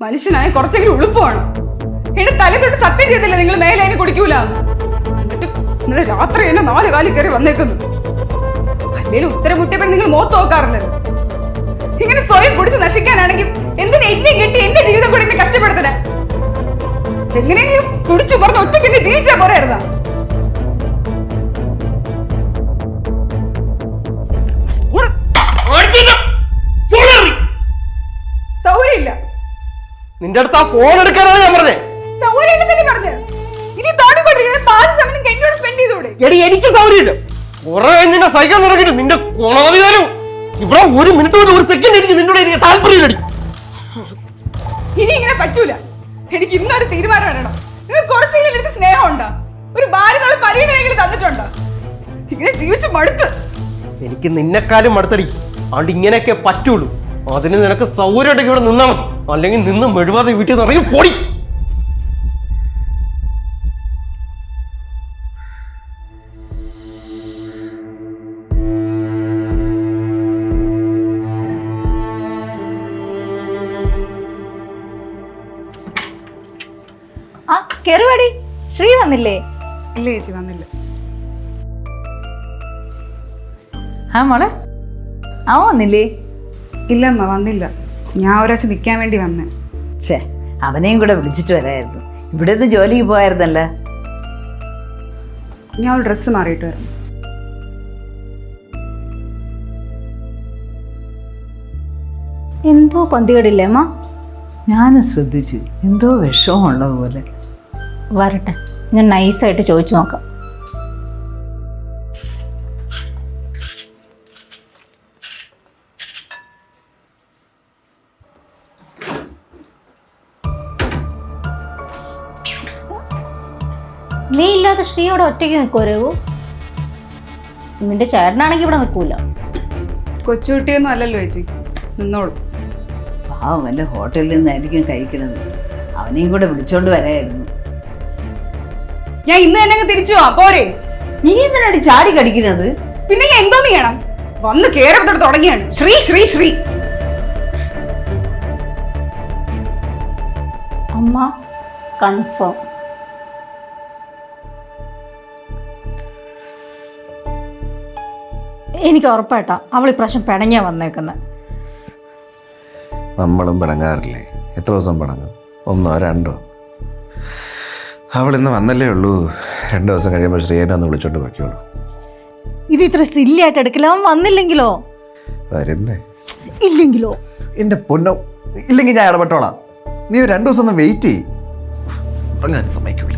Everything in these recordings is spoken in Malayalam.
മനുഷ്യനായ കുറച്ചെങ്കിലും ഉളുപ്പമാണ്. എന്റെ തല തൊട്ട് സത്യം ചെയ്തില്ല നിങ്ങൾ മേലെ അതിന് കുടിക്കൂല. എന്നിട്ട് ഇന്നലെ രാത്രി എന്നെ 4 കാലിൽ കയറി വന്നേക്കുന്നു. അല്ലേലും ഉത്തരം മുട്ടിയപ്പോൾ നിങ്ങൾ മോത്ത് നോക്കാറില്ലല്ലോ. ഇങ്ങനെ സ്വയം കുടിച്ച് നശിക്കാനാണെങ്കിൽ എന്തിനാ എന്നെ കെട്ടി എന്റെ ജീവിതം കൂടി എന്നെ കഷ്ടപ്പെടുത്തണേ? എങ്ങനെയെങ്കിലും കുടിച്ചു പറഞ്ഞ ഒറ്റയ്ക്ക് എന്നെ ജീവിച്ചാ പോരായിരുന്നാ? സൗകര്യമില്ല. നിന്റെ അടുത്ത് ആ ഫോൺ എടുക്കാനാണ് ഞാൻ പറഞ്ഞത്. എനിക്ക് സൗകര്യമില്ല. കുറെ നിന്നെ സഹിക്കാൻ തുടങ്ങിയിട്ട് നിന്റെ കൊണാധികാരം ഇവിടെ 1 മിനിറ്റ് കൊണ്ട് 1 സെക്കൻഡ് എനിക്ക് നിന്നോട് എനിക്ക് താല്പര്യമില്ല. ഇനി ഇങ്ങനെ പറ്റൂല. എനിക്ക് ഇന്നൊരു തീരുമാനം വേണം. നിങ്ങൾ കുറച്ചെങ്കിലും എനിക്ക് സ്നേഹം ഉണ്ടോ? ഒരു ഭാര്യ പരിഗണനെങ്കിലും തന്നിട്ടുണ്ടോ? ഇങ്ങനെ ജീവിച്ച് മടുത്ത്. എനിക്ക് നിന്നെക്കാളും മടുത്തടി. അതുകൊണ്ട് ഇങ്ങനെയൊക്കെ പറ്റുള്ളൂ. അതിന് നിനക്ക് സൗകര്യമായിട്ടൊക്കെ ഇവിടെ നിന്നാ മതി. അല്ലെങ്കിൽ നിന്ന് മെഴുവാതെ വീട്ടിൽ നിന്ന് ഇറങ്ങി പൊടി. ആ കേറുവാടി. ശ്രീ വന്നില്ലേ? ഇല്ല ചേച്ചി, വന്നില്ല. ആ മോളെ, അവൻ വന്നില്ലേ? ഇല്ല അമ്മ, വന്നില്ല. ഞാൻ ഒരാഴ്ച നിൽക്കാൻ വേണ്ടി വന്നേ. ഛേ, അവനെയും കൂടെ വിളിച്ചിട്ട് വരായിരുന്നു. ഇവിടെ നിന്ന് ജോലിക്ക് പോയായിരുന്നല്ലോ. ഞാൻ ഒരു ഡ്രസ്സ് മാറിയിട്ട് വരാം. എന്തോ പന്തികേടില്ലേ അമ്മ? ഞാനും ശ്രദ്ധിച്ചു, എന്തോ വിഷമമുള്ളത് പോലെ. വരട്ടെ, ഞാൻ നൈസായിട്ട് ചോദിച്ചു നോക്കാം. നീ ഇല്ലാതെ ശ്രീ അവിടെ ഒറ്റയ്ക്ക് നിൽക്കുമോ രഘു? നിന്റെ ചേട്ടനാണെങ്കിൽ ഇവിടെ നിൽക്കൂല. കൊച്ചുകുട്ടിയൊന്നും അല്ലല്ലോ ചേച്ചി, നിന്നോളൂ. പാവം വല്ല ഹോട്ടലിൽ നിന്നായിരിക്കും കഴിക്കണത്. അവനെയും കൂടെ വിളിച്ചോണ്ട് വരായിരുന്നു. ഞാൻ ഇന്ന് തന്നെ തിരിച്ചു പോവാം, പോരെ? നീ എന്തിനാടി ചാടി കടിക്കുന്നത്? പിന്നെ ഞാൻ എന്തോന്ന് ചെയ്യണം? വന്ന് കേരളത്തോട് തുടങ്ങിയാണ് ശ്രീ ശ്രീ ശ്രീ. അമ്മ കൺഫേം. എനിക്ക് ഉറപ്പായിട്ടാ അവൾ ഇപ്രാവശ്യം പിണങ്ങിയാ വന്നേക്കുന്നത്. നമ്മളും പിണങ്ങാറില്ലേ? എത്ര ദിവസം പിണങ്ങും? 1 2 അവൾ ഇന്ന് വന്നല്ലേ ഉള്ളൂ. 2 ദിവസം കഴിയുമ്പോൾ ശ്രീയനെ ഒന്ന് വിളിച്ചോണ്ട് വയ്ക്കുള്ളൂ. ഇത് ഇത്ര സില്ലിയായിട്ട് എടുക്കില്ല. അവൻ വന്നില്ലെങ്കിലോ? വരുന്നേ ഇല്ലെങ്കിലോ? എൻ്റെ പൊന്നോ, ഇല്ലെങ്കിൽ ഞാൻ ഇടപെട്ടോളാം. നീ 2 ദിവസം ഒന്ന് വെയിറ്റ് ചെയ്യ്. ഉറങ്ങാൻ സമ്മതിക്കൂല.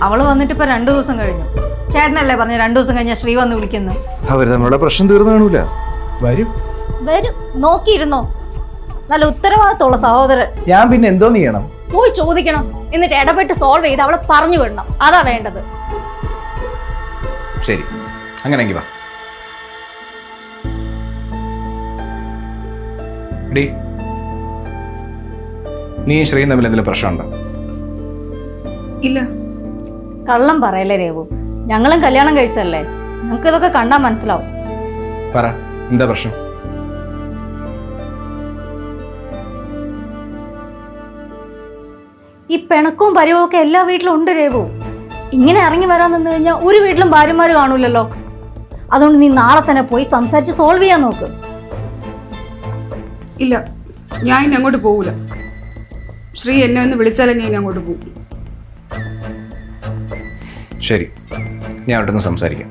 അവള് വന്നിട്ട് ഇപ്പൊ 2 ദിവസം കഴിഞ്ഞു. ചേട്ടനല്ലേ പറഞ്ഞു 2 ദിവസം കഴിഞ്ഞാൽ ശ്രീ വന്ന് വിളിക്കുന്നു. അവർ തമ്മിലുള്ള പ്രശ്നം തീർന്നു കാണൂല. വരും വരും, നോക്കിയിരുന്നോ. നല്ല ഉത്തരവാദിത്തമുള്ള സഹോദരൻ. ഞാൻ പിന്നെ എന്തോ ചെയ്യണം? പോയി ചോദിക്കണം, എന്നിട്ട് ഇടപെട്ട് സോൾവ് ചെയ്ത് അവളെ പറഞ്ഞു വിടണം. അതാ വേണ്ടത്. ശരി, അങ്ങനെയെങ്കിൽ വാ. നീ ശ്രീയും തമ്മിൽ എന്തെങ്കിലും പ്രശ്നമുണ്ടോ? ഇല്ല. കള്ളം പറയല്ലേ രേവു, ഞങ്ങളും കല്യാണം കഴിച്ചല്ലേ, ഞങ്ങൾക്ക് ഇതൊക്കെ കണ്ടാ മനസ്സിലാവും. പറ, എന്താ പ്രശ്നം? ഈ പിണക്കവും പരിവും ഒക്കെ എല്ലാ വീട്ടിലും ഉണ്ട് രേവു. ഇങ്ങനെ ഇറങ്ങി വരാൻ നിന്ന് കഴിഞ്ഞാൽ ഒരു വീട്ടിലും ഭാര്യമാര് കാണൂലല്ലോ. അതുകൊണ്ട് നീ നാളെ തന്നെ പോയി സംസാരിച്ച് സോൾവ് ചെയ്യാൻ നോക്ക്. ഇല്ല, ഞാൻ ഇനി അങ്ങോട്ട് പോകൂല. ശ്രീ എന്നെ ഒന്ന് വിളിച്ചാലേ ഞാൻ ഇനി അങ്ങോട്ട് പോകും. ശരി, ഞാൻ അവിടെ നിന്ന് സംസാരിക്കാം.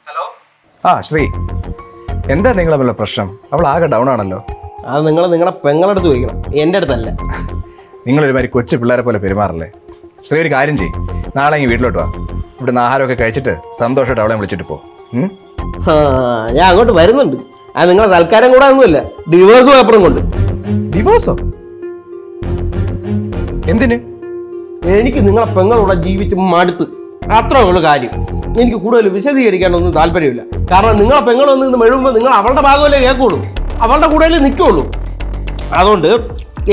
ഹലോ. ശ്രീ, എന്താ നിങ്ങളെ വല്ല പ്രശ്നം? അവൾ ആകെ ഡൗൺ ആണല്ലോ. അത് നിങ്ങളുടെ പെങ്ങളടുത്ത് ചോദിക്കണം, എൻ്റെ അടുത്തല്ല. നിങ്ങളൊരുമാതിരി കൊച്ചു പിള്ളേരെ പോലെ പെരുമാറല്ലേ. ശ്രീ, ഒരു കാര്യം ചെയ്യും, നാളെ ഈ വീട്ടിലോട്ട് വാ. ഇവിടുന്ന് ആഹാരമൊക്കെ കഴിച്ചിട്ട് സന്തോഷമായിട്ട് അവളെ വിളിച്ചിട്ട് പോ. ഞാൻ അങ്ങോട്ട് വരുന്നുണ്ട്. അത് നിങ്ങളെ സൽക്കാരം കൂടെ ഒന്നുമില്ല, ഡിവോഴ്സ് പേപ്പറും കൊണ്ട്. ഡിവോഴ്സോ? എന്തിന്? എനിക്ക് നിങ്ങളെ പെങ്ങളൂടെ ജീവിച്ച് മടുത്ത്. അത്രേ ഉള്ളൂ കാര്യം. എനിക്ക് കൂടുതൽ വിശദീകരിക്കാനൊന്നും താല്പര്യമില്ല. കാരണം നിങ്ങളെ പെങ്ങളൊന്ന് ഇന്ന് മെഴുകുമ്പോൾ നിങ്ങൾ അവളുടെ ഭാഗമല്ലേ കേൾക്കുള്ളൂ, അവളുടെ കൂടെയല്ലേ നിൽക്കുള്ളൂ. അതുകൊണ്ട്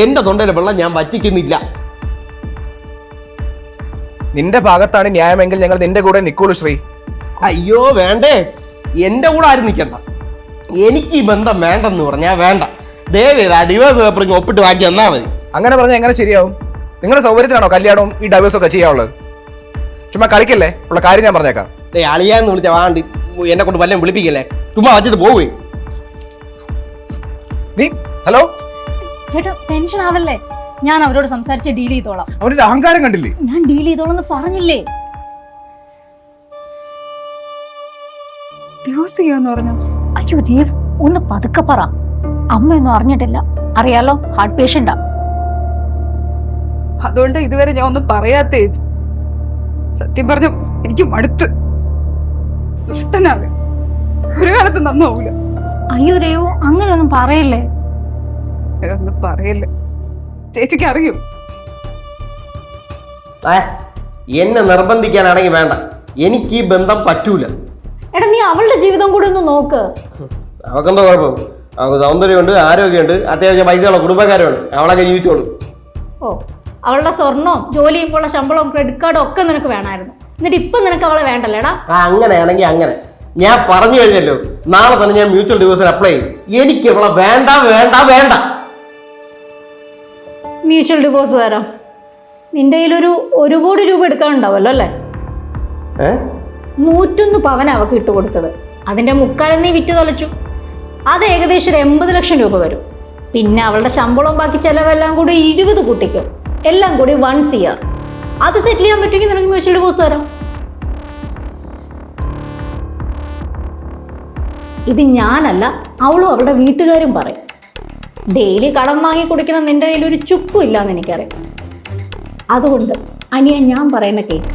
എൻ്റെ തൊണ്ടയിലെ വെള്ളം ഞാൻ വറ്റിക്കുന്നില്ല. നിന്റെ ഭാഗത്താണ് ന്യായമെങ്കിൽ ഞങ്ങൾ നിന്റെ കൂടെ നിൽക്കുള്ളൂ ശ്രീ. അയ്യോ വേണ്ടേ, എൻ്റെ കൂടെ ആരും നിൽക്കണ്ട. എനിക്ക് ഈ ബന്ധം വേണ്ടെന്ന് പറഞ്ഞാൽ വേണ്ട. ദയവേത് ആ ഡിവോഴ്സ് പേപ്പറിങ് ഒപ്പിട്ട് വാങ്ങി തന്നാൽ മതി. അങ്ങനെ പറഞ്ഞാൽ എങ്ങനെ ശരിയാവും? നിങ്ങളുടെ സൗകര്യത്തിലാണോ കല്യാണവും ഈ ഡൈവേഴ്സും ഒക്കെ ചെയ്യാനുള്ളത്? ചുമ്മാ കളിക്കല്ലേ, ഉള്ള കാര്യം ഞാൻ പറഞ്ഞേക്കാം. അളിയാന്ന് വിളിച്ച വാണ്ടി എന്നെ കൊണ്ട് വല്ലതും വിളിപ്പിക്കല്ലേ, ചുമ്മാ വച്ചിട്ട് പോവേ. നീ ഹലോ ചേട്ടാ ടെൻഷൻ ആവല്ലേ, ഞാൻ അവരോട് സംസാരിച്ച് ഡീൽ ചെയ്തോളാം. അവരുടെ അഹങ്കാരം കണ്ടില്ലേ? ഞാൻ ഡീൽ ചെയ്തോളാം എന്ന് പറഞ്ഞില്ലേ. ഡിവോഴ്സ് ചെയ്യാന്ന് പറഞ്ഞു. അയ്യോ ദേവ്, ഒന്ന് പതുക്കെ പറ. അമ്മയൊന്നും അറിഞ്ഞിട്ടില്ല, അറിയാലോ ഹാർട്ട് പേഷ്യന്റാ. അതുകൊണ്ട് ഇതുവരെ ഞാൻ ഒന്നും പറയാത്തേ. സത്യം പറഞ്ഞ എനിക്ക് മടുത്ത്. ദുഷ്ടനാവേ, ഒരു കാലത്ത് നന്നാവൂല. അയ്യോ രേവു, അങ്ങനെയൊന്നും പറയല്ലേ. ഒന്നും പറയല്ലേ, ചേച്ചിക്ക് അറിയും. എന്നെ നിർബന്ധിക്കാനാണെങ്കിൽ വേണ്ട, എനിക്ക് ഈ ബന്ധം പറ്റൂല. എടാ നീ അവളുടെ ജീവിതം കൂടി ഒന്ന് നോക്ക്. അവക്കെന്തോ കുഴപ്പം? അവൾക്ക് സൗന്ദര്യമുണ്ട്, ആരോഗ്യമുണ്ട്, അത്യാവശ്യം പൈസയുള്ള കുടുംബക്കാരുണ്ട്, അവളൊക്കെ ജീവിച്ചോളൂ. ഓ, അവളുടെ സ്വർണവും ജോലി ചെയ്യുമ്പോഴുള്ള ശമ്പളവും ക്രെഡിറ്റ് കാർഡും ഒക്കെ നിനക്ക് വേണമായിരുന്നു. എന്നിട്ട് ഇപ്പൊ നിനക്ക് അവളെ വേണ്ടല്ലേടാ? അങ്ങനെയാണെങ്കിൽ അങ്ങനെ. ഞാൻ പറഞ്ഞു കഴിഞ്ഞല്ലോ, നാളെ തന്നെ ഞാൻ മ്യൂച്വൽ ഡിവോഴ്സിന് അപ്ലൈ ചെയ്യും. എനിക്ക് അവളെ വേണ്ട വേണ്ട വേണ്ട. മ്യൂച്വൽ ഡിവോഴ്സ് തരാം. നിന്റെ കയ്യിലൊരു 1 കോടി രൂപ എടുക്കാനുണ്ടാവല്ലോ അല്ലേ? 101 പവൻ അവക്ക് ഇട്ടുകൊടുത്തത്. അതിന്റെ 3/4 നീ വിറ്റ് തൊലച്ചു. അത് ഏകദേശം 80 ലക്ഷം രൂപ വരും. പിന്നെ അവളുടെ ശമ്പളവും ബാക്കി ചെലവെല്ലാം കൂടി 20 കൂട്ടിക്കും. എല്ലാം കൂടി 1 CR. അത് സെറ്റിൽ ചെയ്യാൻ പറ്റുമെങ്കിൽ നിനക്ക് മ്യൂച്വൽ ഡിവോഴ്സ് തരാം. ഇത് ഞാനല്ല, അവളും അവളുടെ വീട്ടുകാരും പറയും. ഡെയിലി കടം വാങ്ങി കുടിക്കുന്ന നിന്റെ കയ്യിൽ ഒരു ചുക്കും ഇല്ലാന്ന് എനിക്കറിയാം. അതുകൊണ്ട് അനിയ ഞാൻ പറയുന്ന കേക്ക്,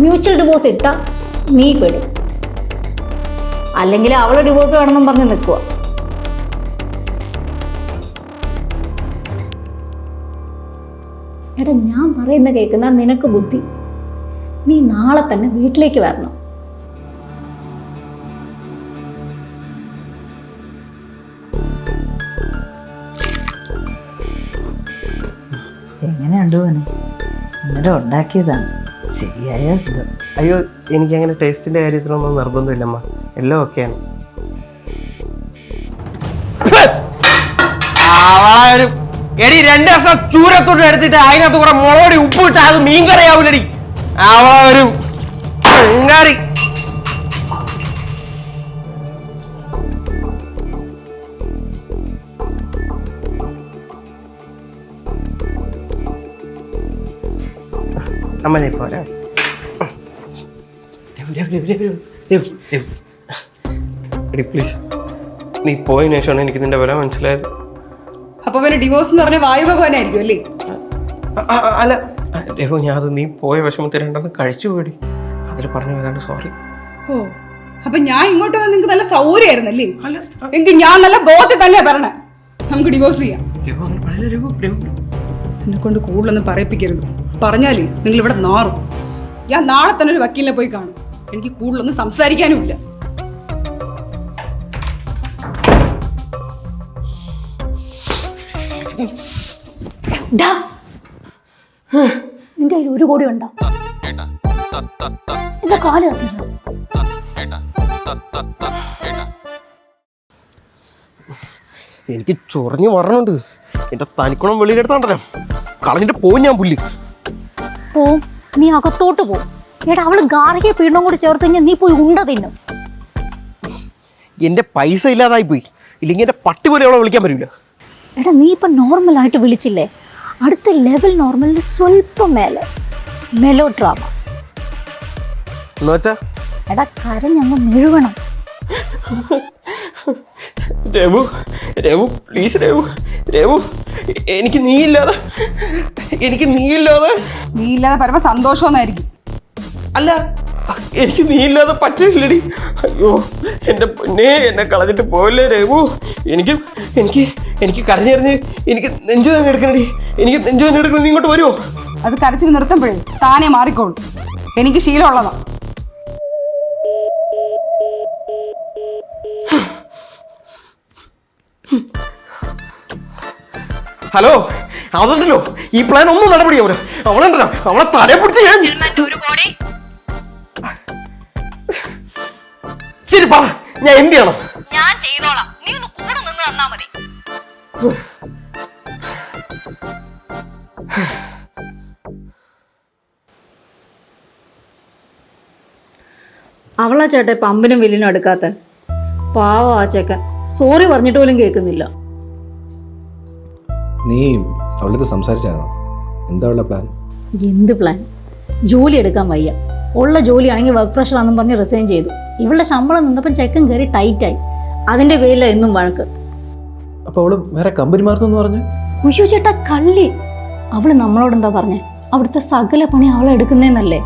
മ്യൂച്വൽ ഡിവോഴ്സ് ഇട്ടാ നീ പെടും. അല്ലെങ്കിൽ അവള് ഡിവോഴ്സ് വേണമെന്നും പറഞ്ഞ് നിൽക്കുക. എടാ ഞാൻ പറയുന്ന കേൾക്കുന്ന നിനക്ക് ബുദ്ധി. നീ നാളെ തന്നെ വീട്ടിലേക്ക് വരണം. എങ്ങനെയുണ്ട് മോനെ? ഇന്നലെ ഉണ്ടാക്കിയതാണ്, ശരിയായ ഇത്. അയ്യോ, എനിക്കങ്ങനെ ടേസ്റ്റിന്റെ കാര്യത്തിലൊന്നും നിർബന്ധമില്ലമ്മ, എല്ലാം ഓക്കെയാണ്. എടി 2 ദിവസം ചൂരത്തോട്ട് എടുത്തിട്ട് അതിനകത്ത് കുറെ മുളകടി ഉപ്പ് ഇട്ടാ അത് മീൻ കറിയാവൂലടി. അവളൊരു കറി. അമ്മ ഞാൻ പോരാ. എടി പ്ലീസ്, നീ പോയതിനു ശേഷമാണ് എനിക്ക് നിന്റെ വില മനസ്സിലായത്. അപ്പൊ പിന്നെ ഡിവോഴ്സ് എന്ന് പറഞ്ഞ വായു ഭഗവാനായിരിക്കും അല്ലേ? അല്ല രഘു, ഞാൻ അത് നീ പോയ വിഷമത്തിൽ 2 കഴിച്ചു പോയി. അതിൽ പറഞ്ഞു വരാണ്ട് സോറി. ഓ, അപ്പൊ ഞാൻ ഇങ്ങോട്ട് വന്ന് നിങ്ങൾക്ക് നല്ല സൗകര്യമായിരുന്നല്ലേ? അല്ല എങ്കിൽ ഞാൻ നല്ല ബോധത്തിൽ തന്നെയാ പറഞ്ഞേ, നമുക്ക് ഡിവോഴ്സ് ചെയ്യാം. രഘു അങ്ങനെ പറയില്ല. രഘു എന്നെ കൊണ്ട് കൂടുതലൊന്നും പറയിപ്പിക്കരുത്. പറഞ്ഞാലേ നിങ്ങൾ ഇവിടെ നാറും. ഞാൻ നാളെ തന്നെ ഒരു വക്കീലിനെ പോയി കാണും. എനിക്ക് കൂടുതലൊന്നും സംസാരിക്കാനുമില്ല. നിന്റെ കയ്യിൽ 1 കോടി ഉണ്ടോ? എന്റെ കാല് തട്ടില്ല. എനിക്ക് ചൊറിഞ്ഞു വരണുണ്ട്. എന്റെ തനിക്കുണം വെളിയിലെടുത്താണ്ടല്ലോ, കളഞ്ഞിട്ട് പോവും ഞാൻ പുല്ല്. പോവും, നീ അകത്തോട്ട് പോവും. എടാ അവള് ഗാർഹിക പീഡനം കൂടി ചേർത്ത് കഴിഞ്ഞാൽ നീ പോയി ഉണ്ട തിന്നും. എന്റെ പൈസ ഇല്ലാതായി പോയി, ഇല്ലെങ്കിൽ എന്റെ പട്ടി പോലെ അവളെ വിളിക്കാൻ പറ്റൂല. എടാ നീ ഇപ്പൊ നോർമലായിട്ട് വിളിച്ചില്ലേ, അടുത്ത ലെവൽ നോർമലിന് സ്വല്പം മേലെ മെലോ ഡ്രാമ എന്നുവെച്ചാ എടാ കരഞ്ഞങ്ങ് മെഴുകണം. രഘു രഘു പ്ലീസ് രഘു രഘു, എനിക്ക് നീയില്ലാതെ നീ ഇല്ലാതെ പരമ സന്തോഷമെന്നായിരിക്കും. അല്ല, എനിക്ക് നീയില്ലാതെ പറ്റില്ലടി. അയ്യോ എൻ്റെ പൊന്നെ, എന്നെ കളഞ്ഞിട്ട് പോയല്ലേ രഘു. എനിക്ക് കരഞ്ഞിറഞ്ഞ് എനിക്ക് നെഞ്ചു തന്നെ എടുക്കണടി. നീ ഇങ്ങോട്ട് വരുമോ? അത് കരച്ചിൽ നിർത്തുമ്പോഴേ താനേ മാറിക്കോളൂ. എനിക്ക് ശീലമുള്ളതാ. ഹലോ, അതുണ്ടല്ലോ ഈ പ്ലാൻ ഒന്നും നടപടിയാവൂല. അവളുണ്ടല്ലോ, അവളെ തലയെ പിടിച്ച് ഞാൻ ശരി പറ, ഞാൻ എന്ത് ചെയ്യണം? ഞാൻ ചെയ്തോളാം, നീ ഒന്ന് കൂടെ നിന്ന് തന്നാ മതി. അവളാ ചേട്ടാ പമ്പിനും വില്ലിനും എടുക്കാത്ത പാവം ആ ചേക്കൻ. സോറി പറഞ്ഞിട്ട് പോലും കേൾക്കുന്നില്ല. നീ അവളുടെ സംസാരിച്ചാണോ? എന്താ ഉള്ള പ്ലാൻ? എന്ത് പ്ലാൻ? ജോലി എടുക്കാൻ വയ്യ. ഉള്ള ജോലിയാണെങ്കിൽ വർക്ക് പ്രഷർ ആണെന്നും പറഞ്ഞ് റിസൈൻ ചെയ്തു. ഇവളുടെ ശമ്പളം നിന്നപ്പം ചെക്കൻ കയറി ടൈറ്റായി. അതിന്റെ പേരില എന്നും വഴക്ക്. അപ്പൊ അവള് വേറെ കമ്പനി മാറുന്നു പറഞ്ഞു. ഉയ്യോ ചേട്ടാ കള്ളി. അവള് നമ്മളോടെന്താ പറഞ്ഞേ? അവിടുത്തെ സകല പണി അവളെ എടുക്കുന്നേന്നല്ലേ.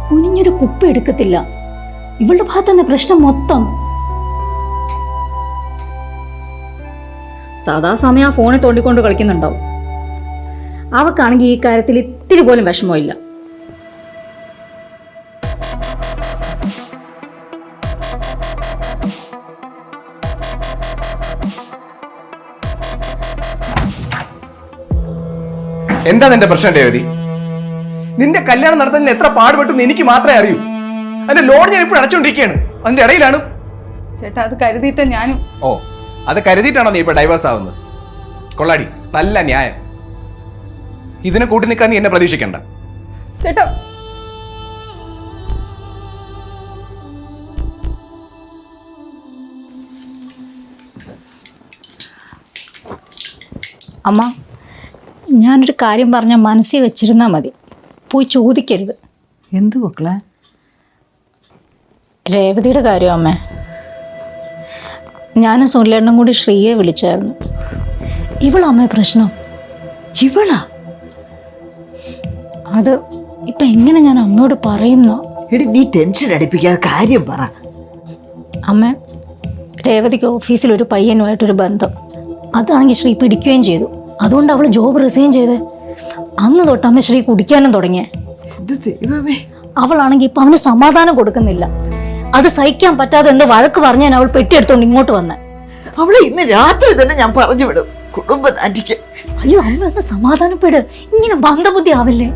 കുനിഞ്ഞൊരു കുപ്പി എടുക്കത്തില്ല. ഇവളുടെ ഭാഗത്ത് തന്നെ പ്രശ്നം മൊത്തം. സാധാ സമയം ആ ഫോണിൽ തോണ്ടിക്കൊണ്ട് കളിക്കുന്നുണ്ടാവും. അവക്കാണെങ്കിൽ ഈ കാര്യത്തിൽ ഇത്തിരി പോലും വിഷമമില്ല. എന്താ നിന്റെ പ്രശ്നം രേവതി? നിന്റെ കല്യാണം നടത്തുന്നതിന് എത്ര പാടുപെട്ടെന്ന് എനിക്ക് മാത്രമേ അറിയൂ. അതിന്റെ ലോഡ് ഞാൻ ഇപ്പോൾ അടച്ചോണ്ടിരിക്കുകയാണ്. അതിന്റെ ഇടയിലാണ്. ചേട്ടാ അത് കരുതിയിട്ട് ഞാനും. ഓ, അത് കരുതിയിട്ടാണോ നീ ഇപ്പൊ ഡൈവേഴ്സ് ആവുന്നത്? കൊള്ളാടി, നല്ല ന്യായം. ഇതിനെ കൂട്ടി നിൽക്കാൻ നീ എന്നെ പ്രതീക്ഷിക്കണ്ട. ചേട്ടാ അമ്മ, ഞാനൊരു കാര്യം പറഞ്ഞാൽ മനസ്സിൽ വെച്ചിരുന്നാൽ മതി. പോയി ചോദിക്കരുത്. എന്ത് മക്കളെ? രേവതിയുടെ കാര്യം അമ്മേ. ഞാനും സുനിലേട്ടനും കൂടി ശ്രീയെ വിളിച്ചായിരുന്നു. ഇവളമ്മേ പ്രശ്നം. ഇവളാ? അത് ഇപ്പം എങ്ങനെ ഞാൻ അമ്മയോട് പറയുന്നോ? എടി നീ ടെൻഷൻ അടിപ്പിക്കാതെ കാര്യം പറ. അമ്മ, രേവതിക്ക് ഓഫീസിൽ ഒരു പയ്യനുമായിട്ടൊരു ബന്ധം. അതാണെങ്കിൽ ശ്രീ പിടിക്കുകയും ചെയ്തു. അതുകൊണ്ട് അവൾ ജോബ് റിസൈൻ ചെയ്ത്. അന്ന് തൊട്ട് അമ്മ ശ്രീ കുടിക്കാനും തുടങ്ങിയ. അവളാണെങ്കിൽ ഇപ്പം അവന് സമാധാനം കൊടുക്കുന്നില്ല. അത് സഹിക്കാൻ പറ്റാതെ എന്തോ വഴക്ക് പറഞ്ഞ് ഞാൻ അവൾ പെട്ടിയെടുത്തോണ്ട് ഇങ്ങോട്ട് വന്നെ. അവളെ ഇന്ന് രാത്രി തന്നെ ഞാൻ പറഞ്ഞു വിടും. കുടുംബം നാറ്റിക്ക്. അയ്യോ അമ്മ ഒന്ന് സമാധാനപ്പെട്. ഇങ്ങനെ ബന്ധബുദ്ധി ആവില്ലേ?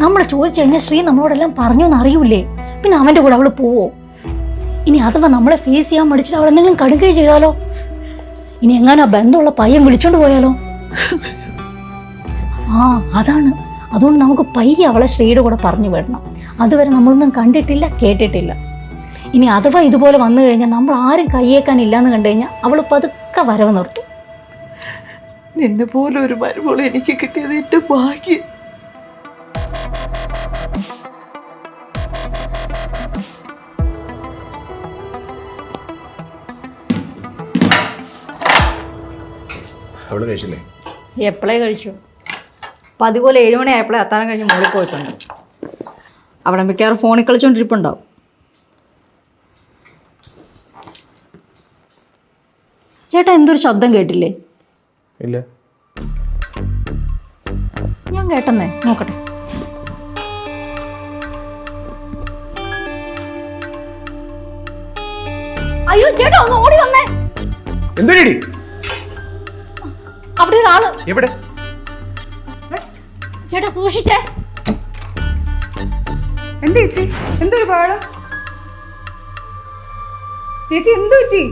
നമ്മൾ ചോദിച്ചു കഴിഞ്ഞാൽ ശ്രീ നമ്മളോടെല്ലാം പറഞ്ഞു എന്ന് അറിയൂലേ? പിന്നെ അവൻ്റെ കൂടെ അവൾ പോവോ? ഇനി അഥവാ നമ്മളെ ഫേസ് ചെയ്യാൻ മടിച്ചിട്ട് അവൾ എന്തെങ്കിലും കടുകയും ചെയ്താലോ? ഇനി എങ്ങാനും ആ ബന്ധമുള്ള പയ്യൻ വിളിച്ചോണ്ട് പോയാലോ? ആ അതാണ്. അതുകൊണ്ട് നമുക്ക് പയ്യെ അവളെ ശ്രീയുടെ കൂടെ പറഞ്ഞു വിടണം. അതുവരെ നമ്മളൊന്നും കണ്ടിട്ടില്ല, കേട്ടിട്ടില്ല. ഇനി അഥവാ ഇതുപോലെ വന്നു കഴിഞ്ഞാൽ നമ്മൾ ആരും കയ്യേക്കാനില്ലാന്ന് കണ്ടു കഴിഞ്ഞാൽ അവൾ പതുക്കെ വരവ് നിർത്തും. നിന്നെ പോലെ ഒരു മരുമോളെ എനിക്ക് കിട്ടിയത് എന്റെ ഭാഗ്യം. അവള് കഴിച്ചില്ലേ? എപ്പോഴേ കഴിച്ചു. അപ്പം അതുപോലെ 7 മണി ആയപ്പോഴേ അത്താഴം കഴിഞ്ഞ് മുകളിൽ പോയിട്ടുണ്ട്. അവിടെ മിക്കവാറും ഫോണിൽ കളിച്ചോണ്ടിരിപ്പുണ്ടാവും. ചേട്ടാ എന്തൊരു ശബ്ദം കേട്ടില്ലേ? ഇല്ല. ഞാൻ കേട്ടെന്നേ, നോക്കട്ടെ. അയ്യോ ചേട്ടാ ഒന്ന് ഓടി വന്നേ. എന്തൊരു അവിടെ ഒരാള്. എവിടെ? ചേട്ടാ സൂക്ഷിച്ചേ. എന്ത് ചേച്ചി? എന്തൊരു ബഹളം? ചേച്ചി എന്തു പറ്റി?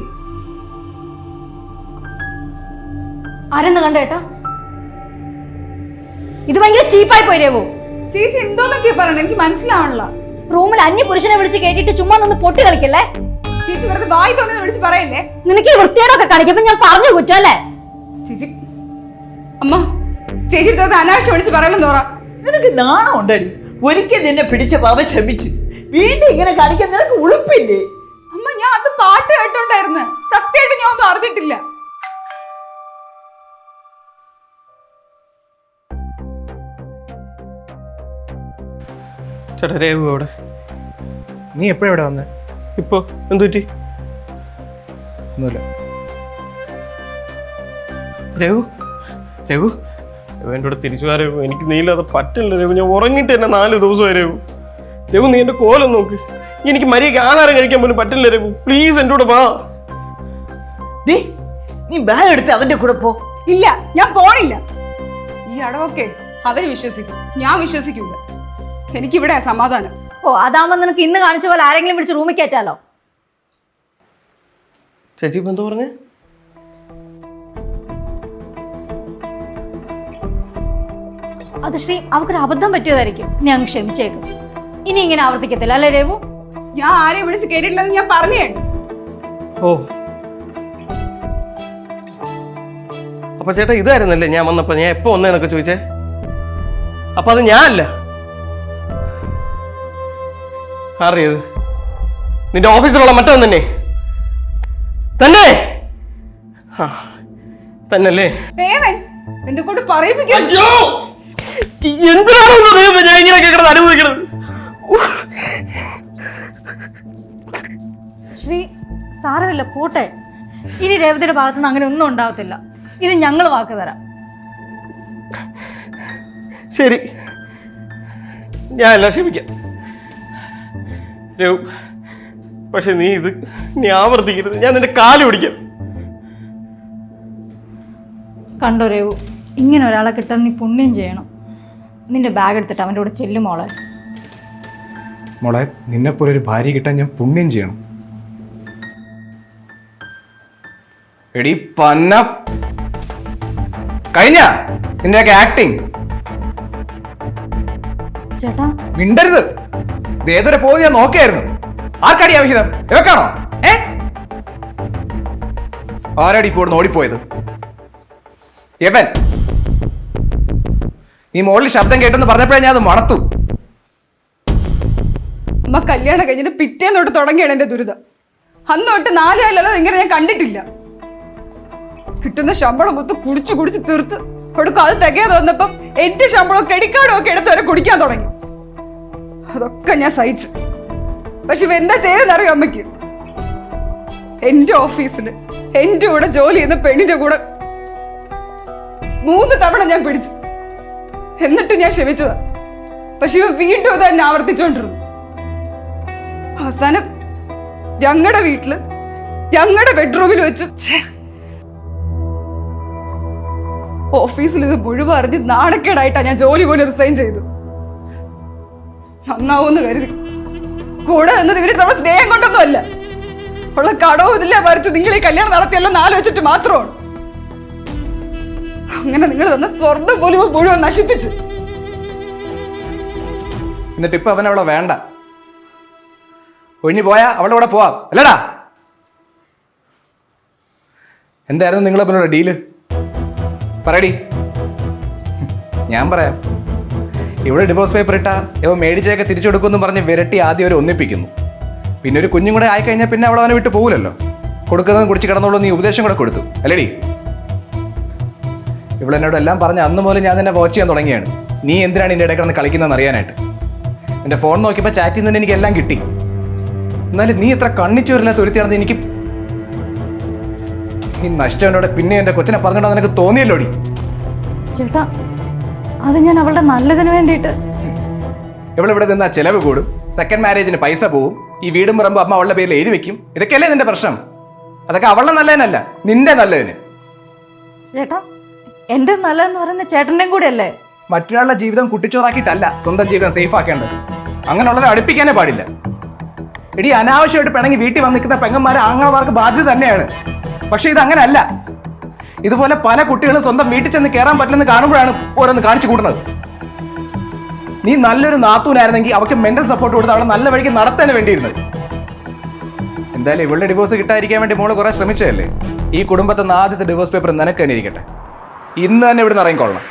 ആരെന്ന് കണ്ടേട്ടാ? ഇത് ഭയങ്കര ചീപ്പായി പോയി രേവു. ചേച്ചി എന്തോന്നൊക്കെയാ പറയണേ? എനിക്ക് മനസ്സിലാവണില്ല. റൂമിൽ അന്യ പുരുഷനെ വിളിച്ച് കേട്ടിട്ട് ചുമ്മാ നിന്ന് പൊട്ടി കളിക്കല്ലേ? ചേച്ചി വെറുതെ വായി തോന്നുന്നത് വിളിച്ച് പറയല്ലേ? നിനക്ക് ഈ വൃത്തിയോടൊക്കെ കാണിക്കുമ്പോ ഞാൻ പറഞ്ഞു കുറ്റല്ലേ? ചേച്ചി അമ്മ, ചേച്ചി അടുത്തത് അനാവശ്യം വിളിച്ച് പറയണം തോറ. നിനക്ക് നാണം ഉണ്ടടി? ഒരിക്കൽ നിന്നെ പിടിച്ച പാവ ശ്രമിച്ചു. വീണ്ടും ഇങ്ങനെ കാണിക്കാൻ നിനക്ക് ഉളുപ്പില്ലേ? അമ്മ ഞാൻ അത് പാട്ട് കേട്ടോണ്ടായിരുന്നു. സത്യമായിട്ട് ഞാൻ ഒന്നും അറിഞ്ഞിട്ടില്ല. ചേട്ടാ രേവു അവിടെ? നീ എപ്പോഴും ഇവിടെ വന്നേ? ഇപ്പൊ എന്തു പറ്റി? ഒന്നുമില്ല. രഘു രഘു എൻ്റെ കൂടെ തിരിച്ചു വരൂ. എനിക്ക് നീല്ലാതെ പറ്റില്ല രഘു. ഞാൻ ഉറങ്ങിയിട്ട് തന്നെ 4 ദിവസമായി രഘു. രഘു നീ എൻ്റെ കോലം നോക്ക്. എനിക്ക് മര്യാദയ്ക്ക് ആഹാരം കഴിക്കാൻ പോലും പറ്റില്ല രഘു. പ്ലീസ് എൻ്റെ കൂടെ വാ. നീ ബാഗ് എടുത്ത് അവന്റെ കൂടെ പോ. ഇല്ല, ഞാൻ പോണില്ല. ഈ അടവൊക്കെ അവര് വിശ്വസിക്കും, ഞാൻ വിശ്വസിക്കൂല. എനിക്കിവിടെ സമാധാനം. ഓ, അതാവുമ്പോ നിനക്ക് ഇന്ന് കാണിച്ച പോലെ ആരെങ്കിലും വിളിച്ച് റൂമിൽ കയറ്റാലോ. ചേച്ചി ഇപ്പൊ എന്താ പറഞ്ഞേ? അത് ശ്രീ, അവക്കൊരു അബദ്ധം പറ്റിയതായിരിക്കും. നീ അങ്ങ് ക്ഷമിച്ചേക്കും. ഇനി ഇങ്ങനെ ആവർത്തിക്കത്തില്ല അല്ലേ രഘു? ഞാൻ ആരെയും വിളിച്ച് കേട്ടിട്ടില്ലെന്ന് ഞാൻ പറഞ്ഞേ. ഓ, അപ്പൊ ചേട്ടാ ഇതായിരുന്നല്ലേ ഞാൻ വന്നപ്പോ ഞാൻ എപ്പോ വന്നേന്നൊക്കെ ചോദിച്ചേ? അപ്പൊ അത് ഞാനല്ല. അറിയത് നിന്റെ ഓഫീസിലുള്ള മറ്റവൻ തന്നെ തന്നല്ലേ? ദേവൻ എന്റെ കൊണ്ട് പറയിപ്പിക്കാൻ എന്തിനാണോ ഞാൻ ഇങ്ങനെയൊക്കെ കിടന്ന് അനുഭവിക്കണത്? ശ്രീ, സാരമില്ല, പോട്ടെ. ഇനി രേവതിയുടെ ഭാഗത്തുനിന്ന് അങ്ങനെ ഒന്നും ഉണ്ടാവത്തില്ല. ഇത് ഞങ്ങൾ വാക്ക് തരാം. ശരി, ഞാൻ എല്ലാം ക്ഷമിക്കാം രഘു. പക്ഷെ നീ ആവർത്തിക്കരുത്. ഞാൻ നിന്റെ കാല് പിടിക്കാം. കണ്ടോ രേവു, ഇങ്ങനെ ഒരാളെ കിട്ടാൻ നീ പുണ്യം ചെയ്യണം. നിന്റെ ബാഗ് എടുത്തിട്ട് അവൻ്റെ കൂടെ ചെല്ലും മോളെ. മോളെ, നിന്നെപ്പോലെ ഒരു ഭാര്യ കിട്ടാൻ ഞാൻ പുണ്യം ചെയ്യണം. എടി പന്ന കഴിഞ്ഞ നിന്റെയൊക്കെ ആക്ടിങ്. ചേട്ടാ, മിണ്ടരുത്. ഇത് ഏതൊരു പോകുന്ന ഞാൻ നോക്കിയായിരുന്നു. ആർക്കടി അവിഹിതം? എവക്കാണോ? ആരാടി ഇപ്പോൾ ഓടിപ്പോയത്? എവൻ. നീ മോളിൽ ശബ്ദം കേട്ടെന്ന് പറഞ്ഞപ്പോഴേ ഞാൻ അത് മണത്തു. അമ്മ കല്യാണം കഴിഞ്ഞിട്ട് പിറ്റേന്ന് തൊട്ട് തുടങ്ങിയാണ് എന്റെ ദുരിതം. അന്ന് തൊട്ട് 4 ആളല്ലോ ഇങ്ങനെ ഞാൻ കണ്ടിട്ടില്ല. കിട്ടുന്ന ശമ്പളം മൊത്തം കുടിച്ചു കുടിച്ച് തീർത്ത് കൊടുക്കും. അത് തികയാതെ വന്നപ്പം എന്റെ ശമ്പളം ക്രെഡിറ്റ് കാർഡും ഒക്കെ എടുത്ത് വരെ കുടിക്കാൻ തുടങ്ങി. അതൊക്കെ ഞാൻ സഹിച്ചു. പക്ഷെ ഇവ എന്താ ചെയ്തെന്നറിയോ അമ്മയ്ക്ക്? എന്റെ ഓഫീസില് എന്റെ കൂടെ ജോലി ചെയ്യുന്ന പെണ്ണിന്റെ കൂടെ 3 തവണ ഞാൻ പിടിച്ചു. എന്നിട്ട് ഞാൻ ക്ഷമിച്ചതാ. പക്ഷെ ഇവ വീണ്ടും ഇത് തന്നെ ആവർത്തിച്ചോണ്ടിരുന്നു. അവസാനം ഞങ്ങളുടെ വീട്ടില് ഞങ്ങളുടെ ബെഡ്റൂമിൽ വെച്ച് ഓഫീസിൽ ഇത് മുഴുവൻ അറിഞ്ഞ് നാണക്കേടായിട്ടാ ഞാൻ ജോലി പോലെ റിസൈൻ ചെയ്തു. നന്നാവൂന്ന് കരുതി. കൂടെ നിന്നത് ഇവരുടെ നമ്മുടെ സ്നേഹം കൊണ്ടൊന്നും അല്ല. ഉള്ള കടവും ഇതില്ല വരച്ച് നിങ്ങൾ ഈ കല്യാണം നടത്തിയല്ലോ എന്ന് ആലോചിച്ചിട്ട് മാത്രമാണ്. അങ്ങനെ നിങ്ങൾ തന്ന സ്വർണ്ണം പോലും മുഴുവൻ നശിപ്പിച്ചു. എന്നിട്ട് ഇപ്പൊ അവൻ അവളെ വേണ്ട. ഒഴിഞ്ഞു പോയാ അവളുടെ കൂടെ പോവാം അല്ലടാ? എന്തായിരുന്നു നിങ്ങളെ പിന്നോട് ഡീല്? പറയടി. ഞാൻ പറയാം. ഇവിടെ ഡിവോഴ്സ് പേപ്പർ ഇട്ടാ ഇവ മേടിച്ചൊക്കെ തിരിച്ചു കൊടുക്കുമെന്ന് പറഞ്ഞ് വിരട്ടി ആദ്യം അവർ ഒന്നിപ്പിക്കുന്നു. പിന്നെ ഒരു കുഞ്ഞും കൂടെ ആയിക്കഴിഞ്ഞാൽ പിന്നെ അവൾ അവനെ വിട്ട് പോകില്ലല്ലോ. കൊടുക്കുന്നതും കുടിച്ച് കിടന്നോളൂ നീ ഉപദേശം കൂടെ കൊടുത്തു അല്ലേടി? ഇവളെന്നോട് എല്ലാം പറഞ്ഞ് അന്ന് മുതൽ ഞാൻ തന്നെ വാച്ച് ചെയ്യാൻ തുടങ്ങിയാണ്. നീ എന്തിനാണ് എൻ്റെ ഇടയിൽ കിടന്ന് കളിക്കുന്നതെന്ന് അറിയാനായിട്ട്. എൻ്റെ ഫോൺ നോക്കിയപ്പോൾ ചാറ്റ് ചെയ്യുന്നതിന് എനിക്ക് എല്ലാം കിട്ടി. എന്നാലും നീ ഇത്ര കണ്ണിച്ചോരില്ലാത്ത ഒരുത്തിയാണെന്ന് എനിക്ക് ഈ നഷ്ടവനോടെ പിന്നെ എൻ്റെ കൊച്ചിനെ പറഞ്ഞിട്ട് നിനക്ക് തോന്നിയല്ലോടി? ചേട്ടാ, അത് ഞാൻ അവളുടെ നല്ലതിന് വേണ്ടിയിട്ട്. ഇവളിവിടെ നിന്നാ ചെലവ് കൂടും, സെക്കൻഡ് മാരേജിന് പൈസ പോവും, ഈ വീടും പറമ്പും അമ്മ അവളുടെ പേരിൽ എഴുതി വെക്കും. ഇതൊക്കെയല്ലേ നിന്റെ പ്രശ്നം? അതൊക്കെ അവളുടെ നല്ലതിനല്ല, നിന്റെ നല്ലതിന്. ചേട്ടാ, എന്റെ നല്ലതെന്ന് പറയുന്ന ചേട്ടൻ്റെയും കൂടെ അല്ലേ? മറ്റൊരാളുടെ ജീവിതം കുട്ടിച്ചോറാക്കിയിട്ടല്ല സ്വന്തം ജീവിതം സേഫ് ആക്കേണ്ടത്. അങ്ങനെയുള്ളവരെ അടുപ്പിക്കാനേ പാടില്ല. എടി, അനാവശ്യമായിട്ട് പിണങ്ങി വീട്ടിൽ വന്ന് നിൽക്കുന്ന പെങ്ങന്മാരെ ആങ്ങളമാർക്ക് ബാധ്യത തന്നെയാണ്. പക്ഷെ ഇത് അങ്ങനെയല്ല. ഇതുപോലെ പല കുട്ടികളും സ്വന്തം വീട്ടിൽ ചെന്ന് കയറാൻ പറ്റില്ലെന്ന് കാണുമ്പോഴാണ് ഓരോന്ന് കാണിച്ചു കൂട്ടുന്നത്. നീ നല്ലൊരു നാത്തൂനായിരുന്നെങ്കിൽ അവർക്ക് മെന്റൽ സപ്പോർട്ട് കൊടുത്ത് അവളെ നല്ല വഴിക്ക് നടത്താൻ വേണ്ടിയിരുന്നത്. എന്തായാലും ഇവളുടെ ഡിവോഴ്സ് കിട്ടാതിരിക്കാൻ വേണ്ടി മോള് കുറെ ശ്രമിച്ചതല്ലേ? ഈ കുടുംബത്തെ ആദ്യത്തെ ഡിവോഴ്സ് പേപ്പർ നിനക്ക് തന്നെ ഇരിക്കട്ടെ. ഇന്ന് തന്നെ ഇവിടെ നിന്ന് ഇറങ്ങിക്കൊള്ളണം.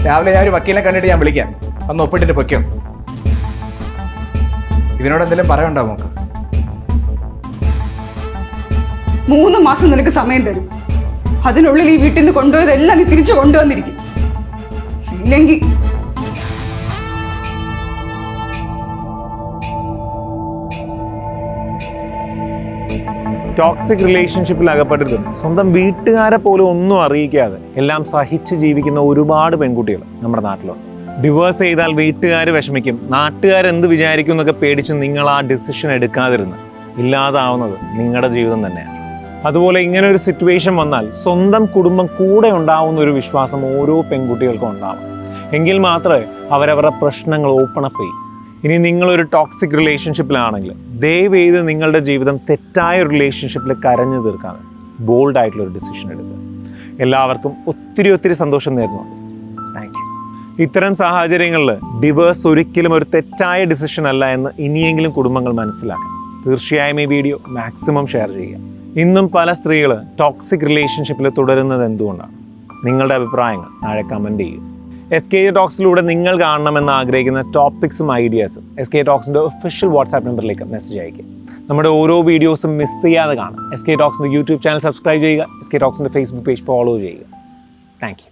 രാവിലെ ഞാൻ ഒരു വക്കീലിനെ കണ്ടിട്ട് ഞാൻ വിളിക്കാം, അന്ന് ഒപ്പിട്ടിട്ട് പൊയ്ക്കോ. ഇവനോട് എന്തെങ്കിലും പറയണ്ടോ നമുക്ക്? 3 മാസം നിനക്ക് സമയം തരും. അതിനുള്ളിൽ ഈ വീട്ടിൽ നിന്ന് കൊണ്ടുപോയതെല്ലാം നീ തിരിച്ചു കൊണ്ടുവന്നിരിക്കും. ഇല്ലെങ്കിൽ ടോക്സിക് റിലേഷൻഷിപ്പിൽ അകപ്പെട്ടിട്ടും സ്വന്തം വീട്ടുകാരെ പോലും ഒന്നും അറിയിക്കാതെ എല്ലാം സഹിച്ച് ജീവിക്കുന്ന ഒരുപാട് പെൺകുട്ടികൾ നമ്മുടെ നാട്ടിലുണ്ട്. ഡിവോഴ്സ് ചെയ്താൽ വീട്ടുകാർ വിഷമിക്കും, നാട്ടുകാരെന്ത് വിചാരിക്കും എന്നൊക്കെ പേടിച്ച് നിങ്ങൾ ആ ഡിസിഷൻ എടുക്കാതിരുന്ന് ഇല്ലാതാവുന്നത് നിങ്ങളുടെ ജീവിതം തന്നെയാണ്. അതുപോലെ ഇങ്ങനെ ഒരു സിറ്റുവേഷൻ വന്നാൽ സ്വന്തം കുടുംബം കൂടെ ഉണ്ടാവുന്ന ഒരു വിശ്വാസം ഓരോ പെൺകുട്ടികൾക്കും ഉണ്ടാവും. എങ്കിൽ മാത്രമേ അവരവരുടെ പ്രശ്നങ്ങൾ ഓപ്പൺ അപ്പ് ചെയ്യും. ഇനി നിങ്ങളൊരു ടോക്സിക് റിലേഷൻഷിപ്പിലാണെങ്കിൽ ദയവ് ചെയ്ത് നിങ്ങളുടെ ജീവിതം തെറ്റായ ഒരു റിലേഷൻഷിപ്പിൽ കരഞ്ഞു തീർക്കാതെ ബോൾഡായിട്ടുള്ളൊരു ഡിസിഷൻ എടുക്കുക. എല്ലാവർക്കും ഒത്തിരി സന്തോഷം നേരുന്നു. Thank you. ഇത്തരം സാഹചര്യങ്ങളിൽ ഡിവേഴ്സ് ഒരിക്കലും ഒരു തെറ്റായ ഡിസിഷൻ അല്ല എന്ന് ഇനിയെങ്കിലും കുടുംബങ്ങൾ മനസ്സിലാക്കണം. തീർച്ചയായും ഈ വീഡിയോ മാക്സിമം ഷെയർ ചെയ്യുക. ഇന്നും പല സ്ത്രീകൾ ടോക്സിക് റിലേഷൻഷിപ്പിൽ തുടരുന്നത് എന്തുകൊണ്ടാണ്? നിങ്ങളുടെ അഭിപ്രായങ്ങൾ താഴെ കമൻറ്റ് ചെയ്യുക. SK ടോക്സിലൂടെ നിങ്ങൾ കാണണമെന്ന് ആഗ്രഹിക്കുന്ന ടോപ്പിക്സും ഐഡിയാസും SK ടോക്സിൻ്റെ ഒഫീഷ്യൽ വാട്സാപ്പ് നമ്പറിലേക്ക് മെസ്സേജ് അയയ്ക്കുക. നമ്മുടെ ഓരോ വീഡിയോസും മിസ് ചെയ്യാതെ കാണാം. SK ടോക്സിൻ്റെ യൂട്യൂബ് ചാനൽ സബ്സ്ക്രൈബ് ചെയ്യുക. SK ടോക്സിൻ്റെ ഫേസ്ബുക്ക് പേജ് ഫോളോ ചെയ്യുക. Thank you.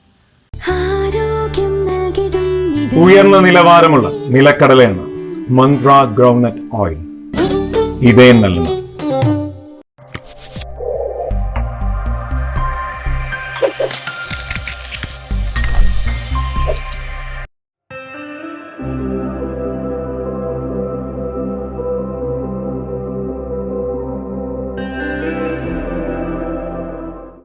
ഉയർന്ന നിലവാരമുള്ള നിലക്കടലയെണ്ണ മന്ത്ര ഗ്രൗണ്ട്നട്ട് ഓയിൽ, ഇതേ നൽകുന്ന